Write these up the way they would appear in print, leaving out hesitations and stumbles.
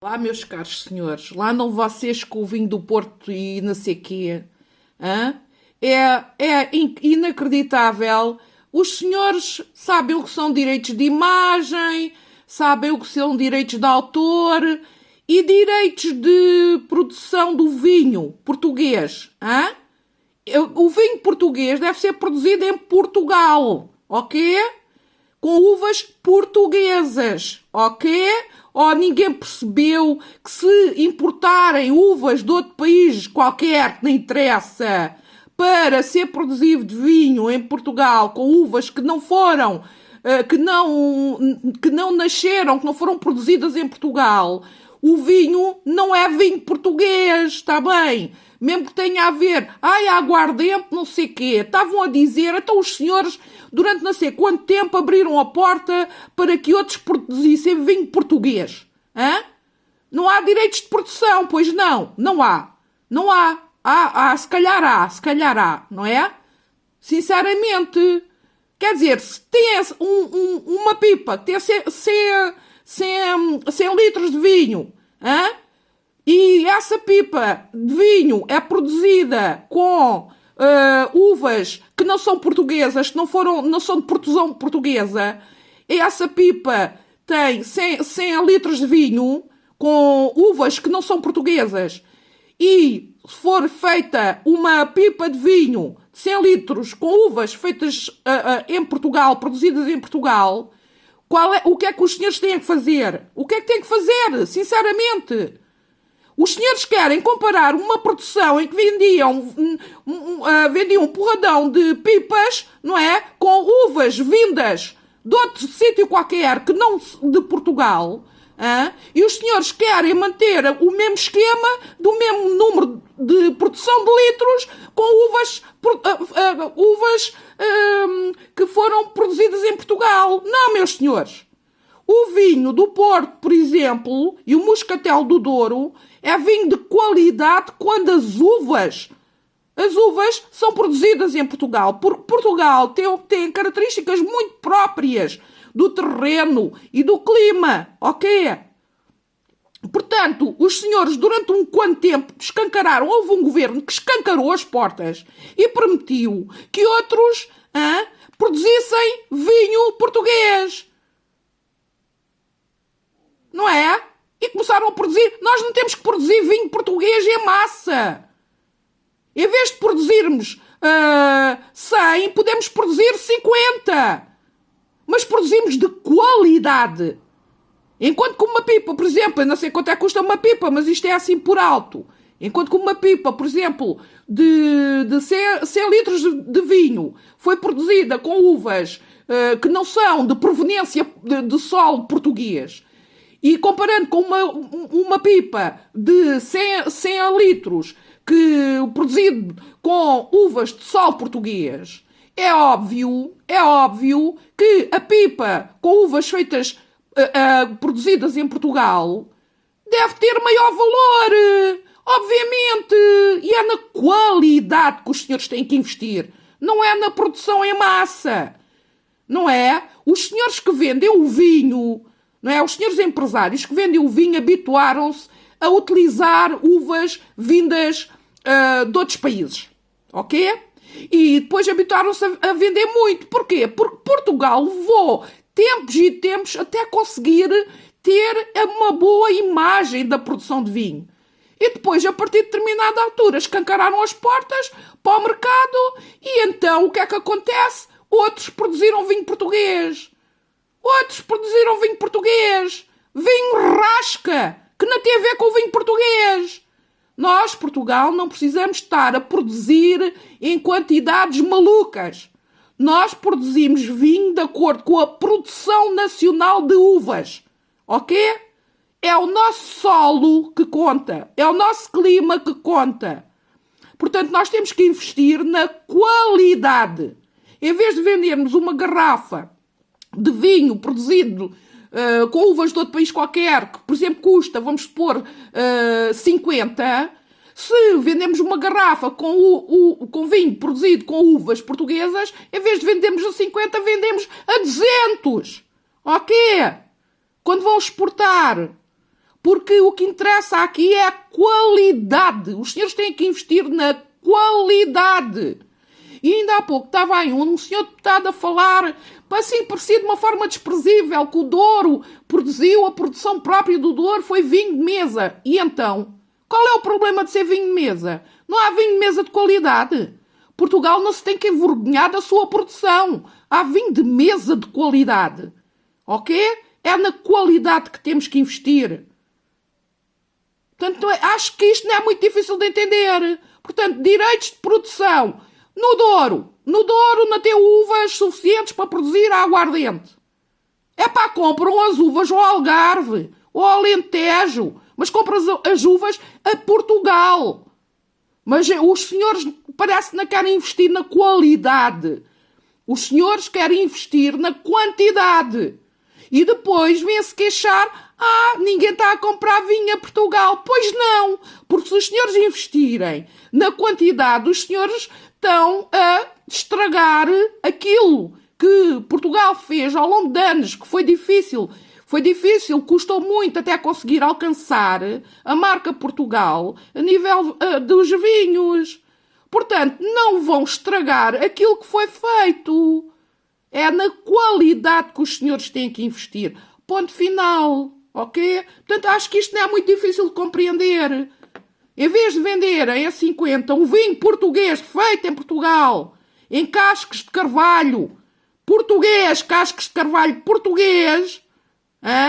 Lá, meus caros senhores, lá não vocês com o vinho do Porto e não sei quê. Hã? É inacreditável. Os senhores sabem o que são direitos de imagem, sabem o que são direitos de autor e direitos de produção do vinho português. Hã? O vinho português deve ser produzido em Portugal, ok? Com uvas portuguesas, ok? Ou ninguém percebeu que se importarem uvas de outro país qualquer, que não interessa, para ser produzido vinho em Portugal com uvas que não foram, que não nasceram, que não foram produzidas em Portugal, o vinho não é vinho português, está bem? Mesmo que tenha a ver, aguardente, não sei o quê. Estavam a dizer, então os senhores, durante não sei quanto tempo, abriram a porta para que outros produzissem vinho português. Hã? Não há direitos de produção, pois não. Não há. Não há. Se calhar há, não é? Sinceramente. Quer dizer, se tem uma pipa que tem 100 litros de vinho, hã? E essa pipa de vinho é produzida com uvas que não são portuguesas, que não são de produção portuguesa, e essa pipa tem 100 litros de vinho com uvas que não são portuguesas, e se for feita uma pipa de vinho de 100 litros com uvas feitas em Portugal, produzidas em Portugal, o que é que os senhores têm que fazer? O que é que têm que fazer, sinceramente? Os senhores querem comparar uma produção em que vendiam um porradão de pipas, não é? Com uvas vindas de outro sítio qualquer que não de Portugal. E os senhores querem manter o mesmo esquema do mesmo número de produção de litros com uvas que foram produzidas em Portugal. Não, meus senhores. O vinho do Porto, por exemplo, e o moscatel do Douro é vinho de qualidade quando as uvas são produzidas em Portugal, porque Portugal tem características muito próprias do terreno e do clima, ok? Portanto, os senhores, durante um quanto tempo, houve um governo que escancarou as portas e permitiu que outros produzissem vinho português. Não é? E começaram a produzir. Nós não temos que produzir vinho português em massa. Em vez de produzirmos 100, podemos produzir 50. Mas produzimos de qualidade. Enquanto que uma pipa, por exemplo, eu não sei quanto é que custa uma pipa, mas isto é assim por alto. Enquanto que uma pipa, por exemplo, de 100 litros de vinho foi produzida com uvas que não são de proveniência de solo português, e comparando com uma pipa de 100 litros produzido com uvas de solo português, é óbvio que a pipa com uvas feitas, produzidas em Portugal, deve ter maior valor, obviamente, e é na qualidade que os senhores têm que investir, não é na produção em massa, não é? Os senhores que vendem o vinho, não é? Os senhores empresários que vendem o vinho habituaram-se a utilizar uvas vindas de outros países, ok? E depois habituaram-se a vender muito. Porquê? Porque Portugal levou tempos e tempos até conseguir ter uma boa imagem da produção de vinho. E depois, a partir de determinada altura, escancararam as portas para o mercado e então o que é que acontece? Outros produziram vinho português. Vinho rasca, que não tem a ver com o vinho português. Nós, Portugal, não precisamos estar a produzir em quantidades malucas. Nós produzimos vinho de acordo com a produção nacional de uvas. Ok? É o nosso solo que conta. É o nosso clima que conta. Portanto, nós temos que investir na qualidade. Em vez de vendermos uma garrafa de vinho produzido com uvas de outro país qualquer, que, por exemplo, custa, vamos supor, 50, se vendemos uma garrafa com vinho produzido com uvas portuguesas, em vez de vendermos a 50, vendemos a 200. Ok? Quando vão exportar. Porque o que interessa aqui é a qualidade. Os senhores têm que investir na qualidade. E ainda há pouco estava aí um senhor deputado a falar, assim, parecia de uma forma desprezível, que o Douro produziu, a produção própria do Douro foi vinho de mesa. E então, qual é o problema de ser vinho de mesa? Não há vinho de mesa de qualidade. Portugal não se tem que envergonhar da sua produção. Há vinho de mesa de qualidade. Ok? É na qualidade que temos que investir. Portanto, acho que isto não é muito difícil de entender. Portanto, direitos de produção. No Douro não tem uvas suficientes para produzir aguardente. É para compram as uvas ao Algarve, ao Alentejo, mas compram as uvas a Portugal. Mas os senhores parece que não querem investir na qualidade. Os senhores querem investir na quantidade. E depois vêm-se queixar, ninguém está a comprar vinho a Portugal. Pois não, porque se os senhores investirem na quantidade, os senhores estão a estragar aquilo que Portugal fez ao longo de anos, que foi difícil, custou muito até conseguir alcançar a marca Portugal a nível dos vinhos. Portanto, não vão estragar aquilo que foi feito. É na qualidade que os senhores têm que investir. Ponto final. Ok? Portanto, acho que isto não é muito difícil de compreender. Em vez de venderem a 50 um vinho português feito em Portugal, em cascos de carvalho, cascos de carvalho português,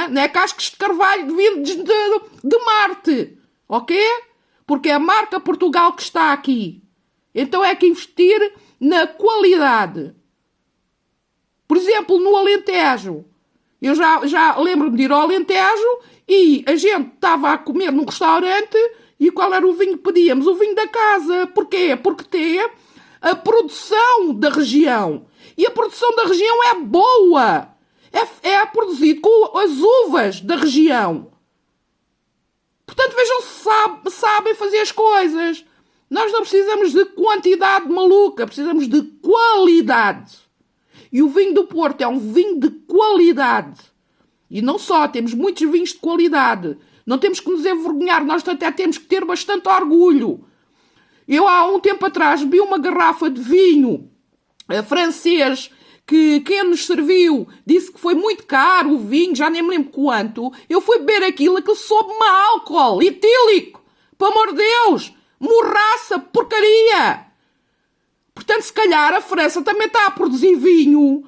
não é cascos de carvalho vindos de Marte, ok? Porque é a marca Portugal que está aqui. Então é que investir na qualidade. Por exemplo, no Alentejo. Eu já lembro-me de ir ao Alentejo e a gente estava a comer num restaurante e qual era o vinho que pedíamos? O vinho da casa. Porquê? Porque tem a produção da região. E a produção da região é boa. É produzido com as uvas da região. Portanto, vejam se sabem fazer as coisas. Nós não precisamos de quantidade maluca, precisamos de qualidade. E o vinho do Porto é um vinho de qualidade. E não só, temos muitos vinhos de qualidade. Não temos que nos envergonhar, nós até temos que ter bastante orgulho. Eu há um tempo atrás bebi uma garrafa de vinho francês que quem nos serviu disse que foi muito caro o vinho, já nem me lembro quanto. Eu fui beber aquilo soube-me a álcool etílico. Pelo amor de Deus, morraça, porcaria. Portanto, se calhar a França também está a produzir vinho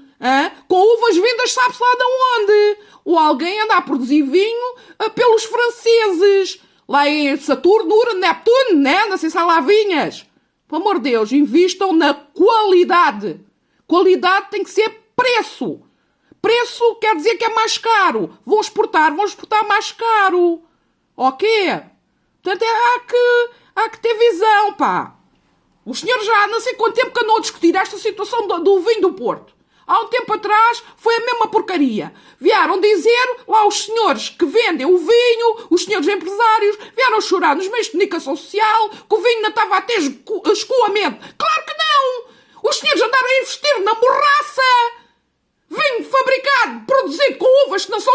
com uvas vindas sabe-se lá de onde. Ou alguém anda a produzir vinho pelos franceses. Lá em Saturno, Urano, Neptuno, né? Não sei se há lá vinhas. Pelo amor de Deus, invistam na qualidade. Qualidade tem que ser preço. Preço quer dizer que é mais caro. Vão exportar mais caro. Ok? Portanto, há que ter visão, pá. Os senhores já há não sei quanto tempo que andam a discutir esta situação do vinho do Porto. Há um tempo atrás foi a mesma porcaria. Vieram dizer lá os senhores que vendem o vinho, os senhores empresários, vieram chorar nos meios de comunicação social que o vinho não estava a ter escoamento. Claro que não! Os senhores andaram a investir na morraça! Vinho fabricado, produzido com uvas que não são